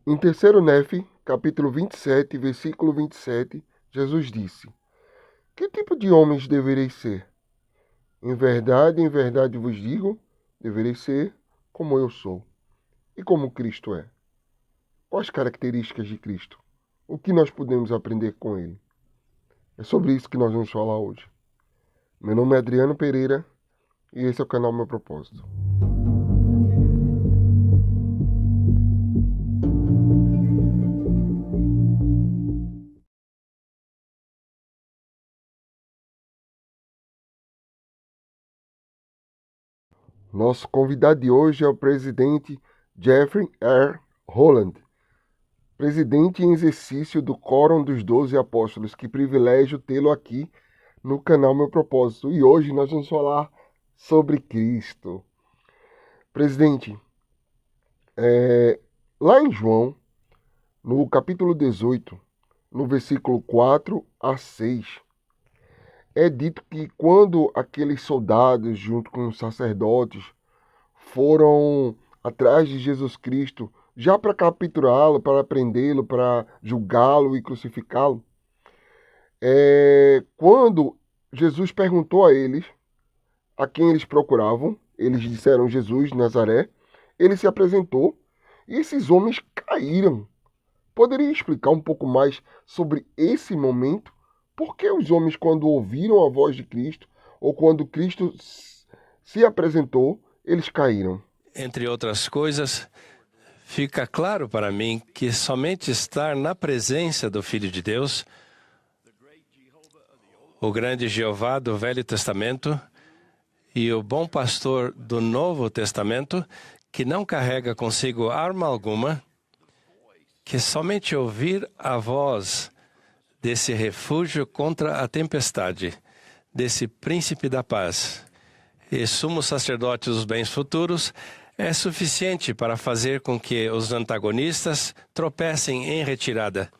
Em 3º Nefe, capítulo 27, versículo 27, Jesus disse: Que tipo de homens devereis ser? Em verdade vos digo, devereis ser como eu sou. E como Cristo é? Quais características de Cristo? O que nós podemos aprender com ele? É sobre isso que nós vamos falar hoje. Meu nome é Adriano Pereira e esse é o canal Meu Propósito. Nosso convidado de hoje é o presidente Jeffrey R. Holland, presidente em exercício do Quórum dos 12 Apóstolos. Que privilégio tê-lo aqui no canal Meu Propósito. E hoje nós vamos falar sobre Cristo. Presidente, lá em João, no capítulo 18, no versículo 4 a 6, é dito que quando aqueles soldados, junto com os sacerdotes, foram atrás de Jesus Cristo, já para capturá-lo, para prendê-lo, para julgá-lo e crucificá-lo, quando Jesus perguntou a eles a quem eles procuravam, eles disseram Jesus de Nazaré, ele se apresentou e esses homens caíram. Poderia explicar um pouco mais sobre esse momento? Por que os homens, quando ouviram a voz de Cristo, ou quando Cristo se apresentou, eles caíram? Entre outras coisas, fica claro para mim que somente estar na presença do Filho de Deus, o grande Jeová do Velho Testamento e o bom pastor do Novo Testamento, que não carrega consigo arma alguma, que somente ouvir a voz desse refúgio contra a tempestade, desse príncipe da paz e sumo sacerdote dos bens futuros, é suficiente para fazer com que os antagonistas tropecem em retirada,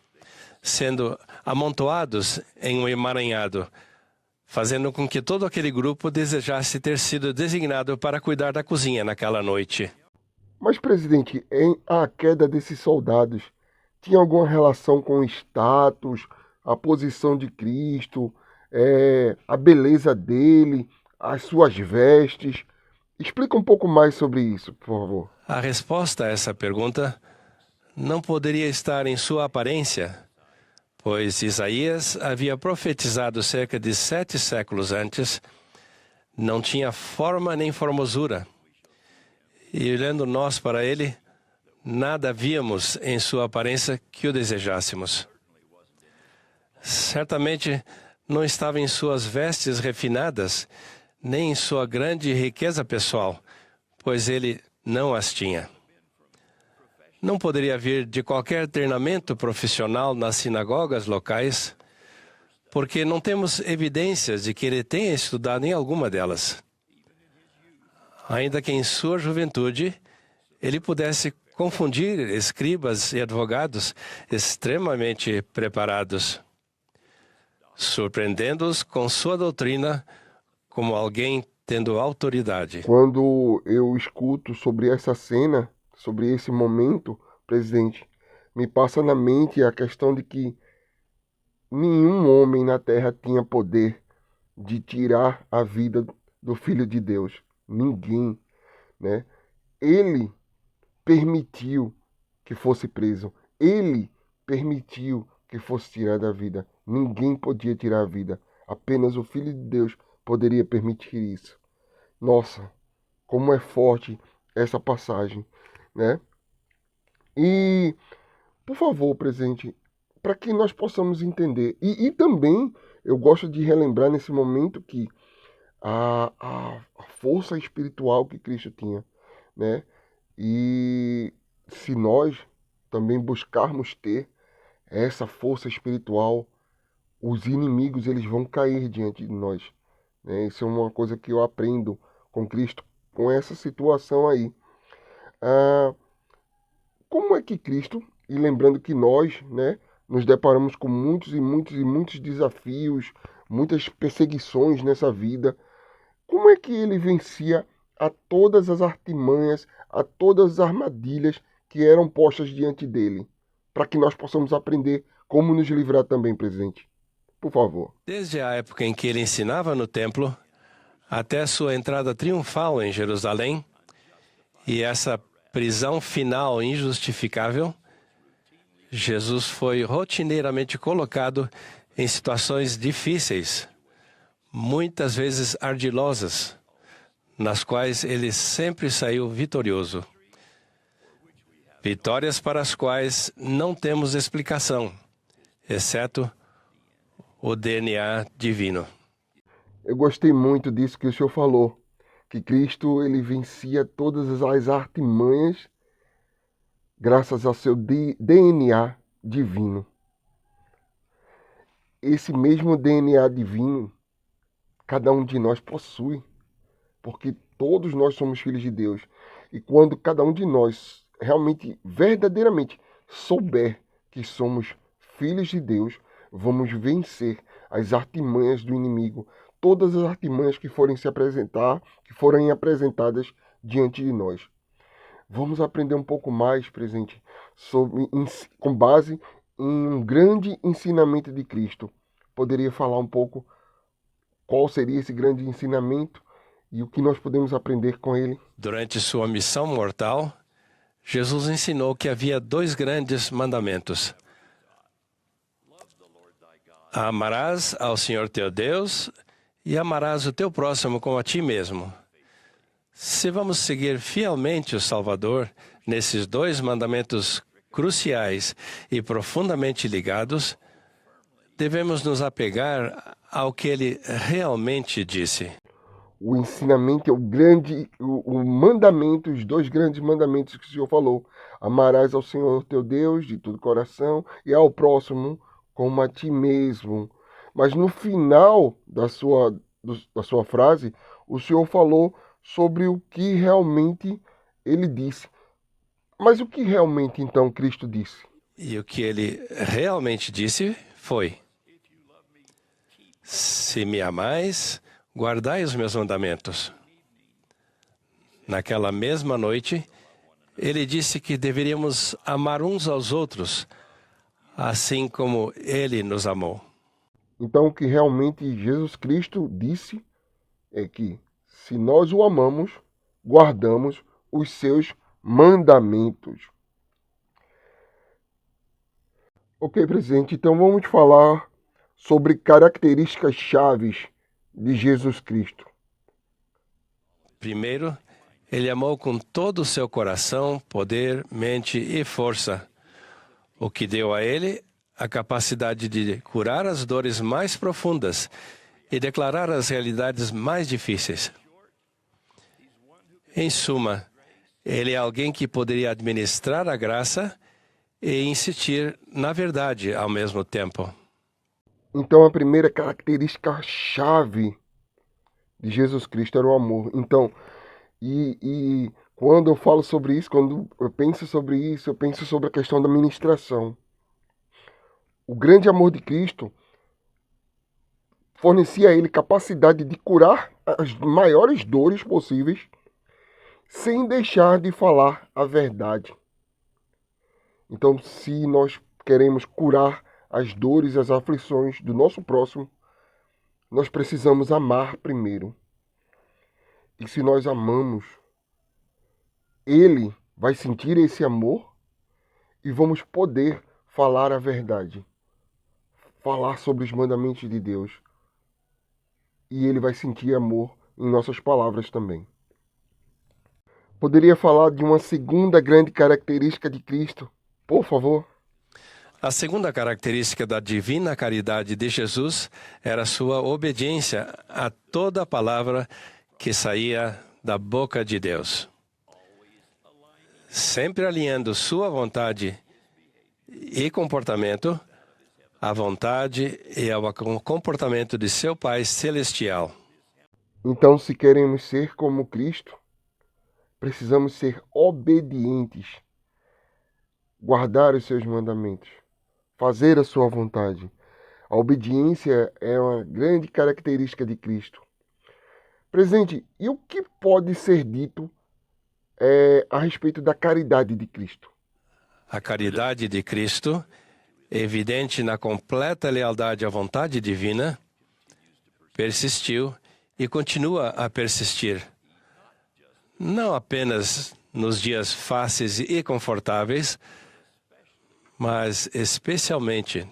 sendo amontoados em um emaranhado, fazendo com que todo aquele grupo desejasse ter sido designado para cuidar da cozinha naquela noite. Mas, presidente, a queda desses soldados tinha alguma relação com o status, a posição de Cristo, a beleza dele, as suas vestes? Explica um pouco mais sobre isso, por favor. A resposta a essa pergunta não poderia estar em sua aparência, pois Isaías havia profetizado cerca de 7 séculos antes, não tinha forma nem formosura. E olhando nós para ele, nada víamos em sua aparência que o desejássemos. Certamente não estava em suas vestes refinadas, nem em sua grande riqueza pessoal, pois ele não as tinha. Não poderia vir de qualquer treinamento profissional nas sinagogas locais, porque não temos evidências de que ele tenha estudado em alguma delas. Ainda que em sua juventude ele pudesse confundir escribas e advogados extremamente preparados, surpreendendo-os com sua doutrina como alguém tendo autoridade. Quando eu escuto sobre essa cena, sobre esse momento, presidente, me passa na mente a questão de que nenhum homem na terra tinha poder de tirar a vida do Filho de Deus. Ninguém, né? Ele permitiu que fosse preso. Ele permitiu que fosse tirado a vida. Ninguém podia tirar a vida. Apenas o Filho de Deus poderia permitir isso. Nossa, como é forte essa passagem, né? E, por favor, presidente, para que nós possamos entender. E também eu gosto de relembrar nesse momento que a força espiritual que Cristo tinha, né? E se nós também buscarmos ter essa força espiritual, os inimigos eles vão cair diante de nós, né? Isso é uma coisa que eu aprendo com Cristo, com essa situação aí. Ah, como é que Cristo, e lembrando que nós, né, nos deparamos com muitos e muitos e muitos desafios, muitas perseguições nessa vida, como é que ele vencia a todas as artimanhas, a todas as armadilhas que eram postas diante dele, para que nós possamos aprender como nos livrar também, presidente. Por favor. Desde a época em que ele ensinava no templo, até sua entrada triunfal em Jerusalém, e essa prisão final injustificável, Jesus foi rotineiramente colocado em situações difíceis, muitas vezes ardilosas, nas quais ele sempre saiu vitorioso. Vitórias para as quais não temos explicação, exceto o DNA divino. Eu gostei muito disso que o senhor falou, que Cristo ele vencia todas as artimanhas graças ao seu DNA divino. Esse mesmo DNA divino, cada um de nós possui, porque todos nós somos filhos de Deus. E quando cada um de nós realmente, verdadeiramente souber que somos filhos de Deus, vamos vencer as artimanhas do inimigo, todas as artimanhas que forem se apresentar, que forem apresentadas diante de nós. Vamos aprender um pouco mais, presente, com base em um grande ensinamento de Cristo. Poderia falar um pouco qual seria esse grande ensinamento e o que nós podemos aprender com ele? Durante sua missão mortal, Jesus ensinou que havia 2 grandes mandamentos. Amarás ao Senhor teu Deus e amarás o teu próximo como a ti mesmo. Se vamos seguir fielmente o Salvador nesses 2 mandamentos cruciais e profundamente ligados, devemos nos apegar ao que ele realmente disse. O ensinamento é o mandamento, os 2 grandes mandamentos que o Senhor falou. Amarás ao Senhor teu Deus de todo o coração e ao próximo como a ti mesmo. Mas no final da sua frase, o Senhor falou sobre o que realmente ele disse. Mas o que realmente então Cristo disse? E o que ele realmente disse foi: se me amais, guardai os meus mandamentos. Naquela mesma noite, ele disse que deveríamos amar uns aos outros, assim como ele nos amou. Então, o que realmente Jesus Cristo disse é que, se nós o amamos, guardamos os seus mandamentos. Ok, presidente, então vamos falar sobre características chaves de Jesus Cristo. Primeiro, ele amou com todo o seu coração, poder, mente e força, o que deu a ele a capacidade de curar as dores mais profundas e declarar as realidades mais difíceis. Em suma, ele é alguém que poderia administrar a graça e insistir na verdade ao mesmo tempo. Então, a primeira característica chave de Jesus Cristo era o amor. Então, e quando eu falo sobre isso, quando eu penso sobre isso, eu penso sobre a questão da ministração. O grande amor de Cristo fornecia a ele capacidade de curar as maiores dores possíveis sem deixar de falar a verdade. Então, se nós queremos curar as dores e as aflições do nosso próximo, nós precisamos amar primeiro. E se nós amamos, ele vai sentir esse amor e vamos poder falar a verdade. Falar sobre os mandamentos de Deus. E ele vai sentir amor em nossas palavras também. Poderia falar de uma segunda grande característica de Cristo, por favor? A segunda característica da divina caridade de Jesus era sua obediência a toda a palavra que saía da boca de Deus, sempre alinhando sua vontade e comportamento à vontade e ao comportamento de seu Pai Celestial. Então, se queremos ser como Cristo, precisamos ser obedientes, guardar os seus mandamentos, fazer a sua vontade. A obediência é uma grande característica de Cristo. Presidente, e o que pode ser dito a respeito da caridade de Cristo? A caridade de Cristo, evidente na completa lealdade à vontade divina, persistiu e continua a persistir, não apenas nos dias fáceis e confortáveis, mas especialmente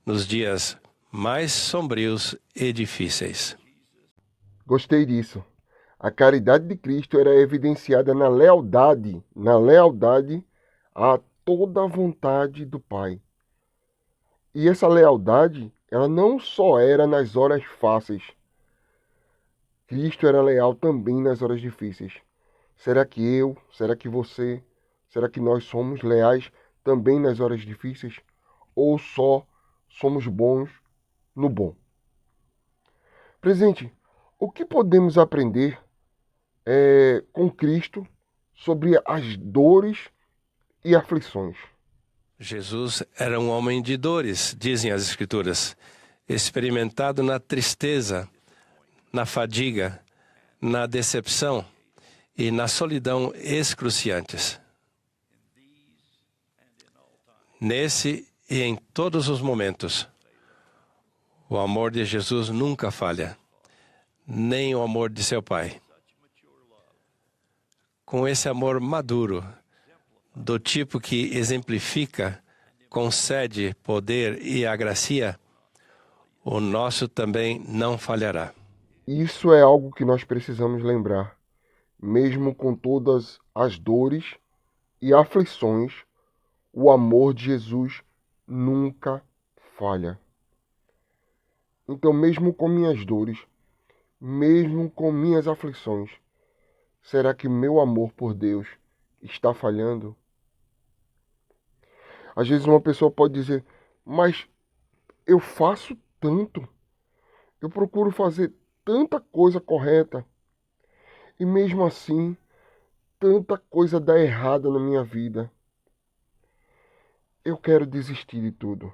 nos dias mais sombrios e difíceis. Gostei disso. A caridade de Cristo era evidenciada na lealdade a toda a vontade do Pai. E essa lealdade, ela não só era nas horas fáceis. Cristo era leal também nas horas difíceis. Será que você, será que nós somos leais também nas horas difíceis? Ou só somos bons no bom? Presente, o que podemos aprender com Cristo sobre as dores e aflições? Jesus era um homem de dores, dizem as Escrituras, experimentado na tristeza, na fadiga, na decepção e na solidão excruciantes. Nesse e em todos os momentos, o amor de Jesus nunca falha, nem o amor de seu Pai. Com esse amor maduro, do tipo que exemplifica, concede poder e agracia, o nosso também não falhará. Isso é algo que nós precisamos lembrar. Mesmo com todas as dores e aflições, o amor de Jesus nunca falha. Então, mesmo com minhas dores, mesmo com minhas aflições, será que meu amor por Deus está falhando? Às vezes uma pessoa pode dizer, mas eu faço tanto, eu procuro fazer tanta coisa correta, e mesmo assim, tanta coisa dá errada na minha vida. Eu quero desistir de tudo. O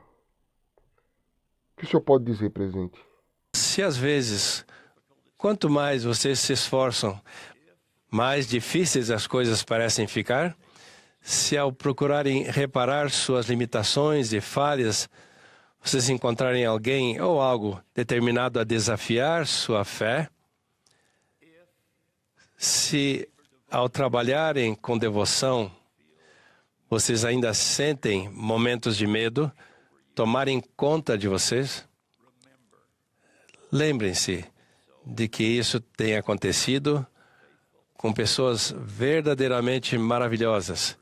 que o senhor pode dizer, presente? Se às vezes, quanto mais vocês se esforçam, mais difíceis as coisas parecem ficar, se ao procurarem reparar suas limitações e falhas, vocês encontrarem alguém ou algo determinado a desafiar sua fé, se ao trabalharem com devoção, vocês ainda sentem momentos de medo tomarem conta de vocês, lembrem-se de que isso tem acontecido com pessoas verdadeiramente maravilhosas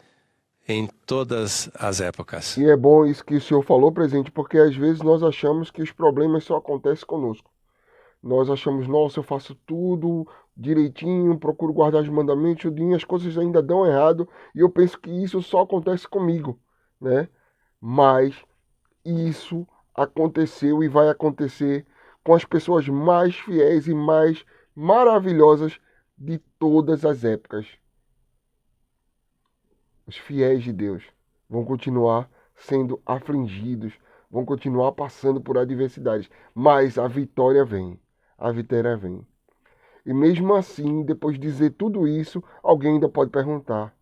em todas as épocas. E é bom isso que o senhor falou, presente, porque às vezes nós achamos que os problemas só acontecem conosco. Nós achamos, nossa, eu faço tudo direitinho, procuro guardar os mandamentos, as coisas ainda dão errado, e eu penso que isso só acontece comigo, né? Mas isso aconteceu e vai acontecer com as pessoas mais fiéis e mais maravilhosas de todas as épocas. Os fiéis de Deus vão continuar sendo afligidos, vão continuar passando por adversidades, mas a vitória vem, a vitória vem. E mesmo assim, depois de dizer tudo isso, alguém ainda pode perguntar: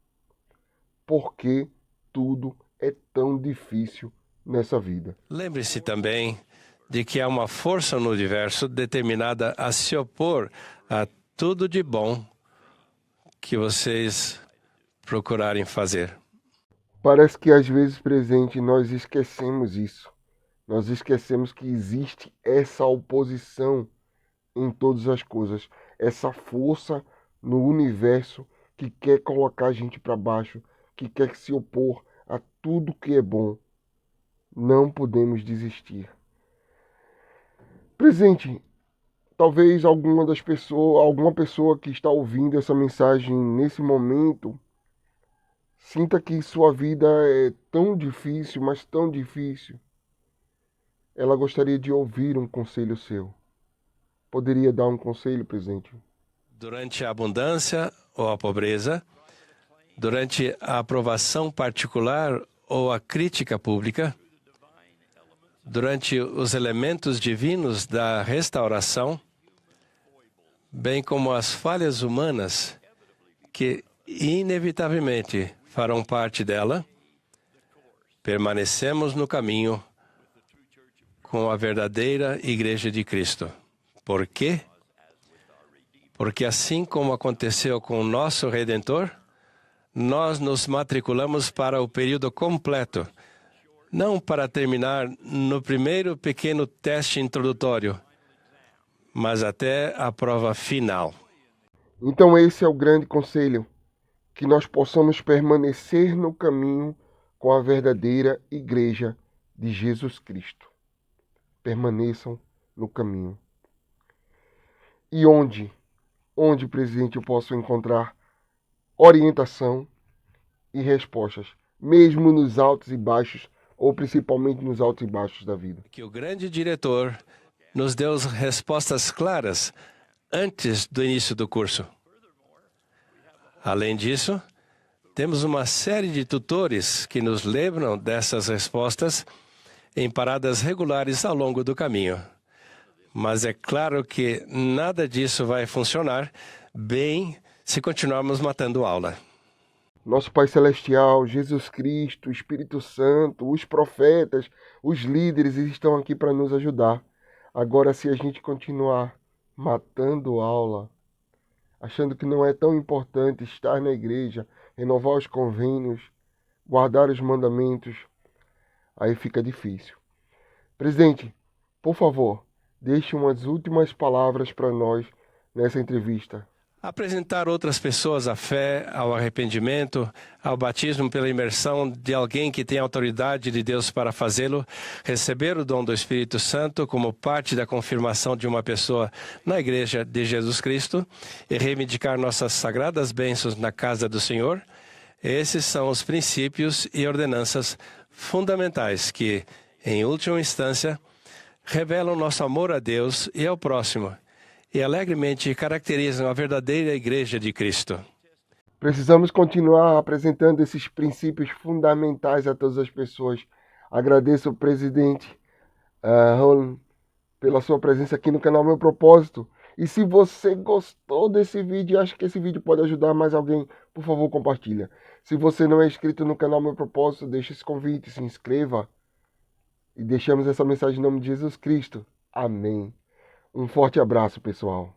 por que tudo é tão difícil nessa vida? Lembre-se também de que há uma força no universo determinada a se opor a tudo de bom que vocês procurarem fazer. Parece que às vezes, presente, nós esquecemos isso. Nós esquecemos que existe essa oposição em todas as coisas, essa força no universo que quer colocar a gente para baixo, que quer se opor a tudo que é bom. Não podemos desistir. Presente, talvez alguma pessoa que está ouvindo essa mensagem nesse momento sinta que sua vida é tão difícil, mas tão difícil. Ela gostaria de ouvir um conselho seu. Poderia dar um conselho, presente? Durante a abundância ou a pobreza, durante a aprovação particular ou a crítica pública, durante os elementos divinos da restauração, bem como as falhas humanas que inevitavelmente farão parte dela, permanecemos no caminho com a verdadeira Igreja de Cristo. Por quê? Porque assim como aconteceu com o nosso Redentor, nós nos matriculamos para o período completo, não para terminar no primeiro pequeno teste introdutório, mas até a prova final. Então esse é o grande conselho, que nós possamos permanecer no caminho com a verdadeira Igreja de Jesus Cristo. Permaneçam no caminho. E onde, presidente, eu posso encontrar orientação e respostas, mesmo nos altos e baixos, ou principalmente nos altos e baixos da vida? Que o grande diretor nos deu respostas claras antes do início do curso. Além disso, temos uma série de tutores que nos lembram dessas respostas em paradas regulares ao longo do caminho. Mas é claro que nada disso vai funcionar bem se continuarmos matando aula. Nosso Pai Celestial, Jesus Cristo, o Espírito Santo, os profetas, os líderes estão aqui para nos ajudar. Agora, se a gente continuar matando aula, achando que não é tão importante estar na igreja, renovar os convênios, guardar os mandamentos, aí fica difícil. Presidente, por favor, deixe umas últimas palavras para nós nessa entrevista. Apresentar outras pessoas à fé, ao arrependimento, ao batismo pela imersão de alguém que tem autoridade de Deus para fazê-lo, receber o dom do Espírito Santo como parte da confirmação de uma pessoa na Igreja de Jesus Cristo e reivindicar nossas sagradas bênçãos na casa do Senhor. Esses são os princípios e ordenanças fundamentais que, em última instância, revelam nosso amor a Deus e ao próximo, e alegremente caracterizam a verdadeira Igreja de Cristo. Precisamos continuar apresentando esses princípios fundamentais a todas as pessoas. Agradeço ao presidente Roland pela sua presença aqui no canal Meu Propósito. E se você gostou desse vídeo e acha que esse vídeo pode ajudar mais alguém, por favor, compartilha. Se você não é inscrito no canal Meu Propósito, deixe esse convite, se inscreva. E deixamos essa mensagem em nome de Jesus Cristo. Amém. Um forte abraço, pessoal.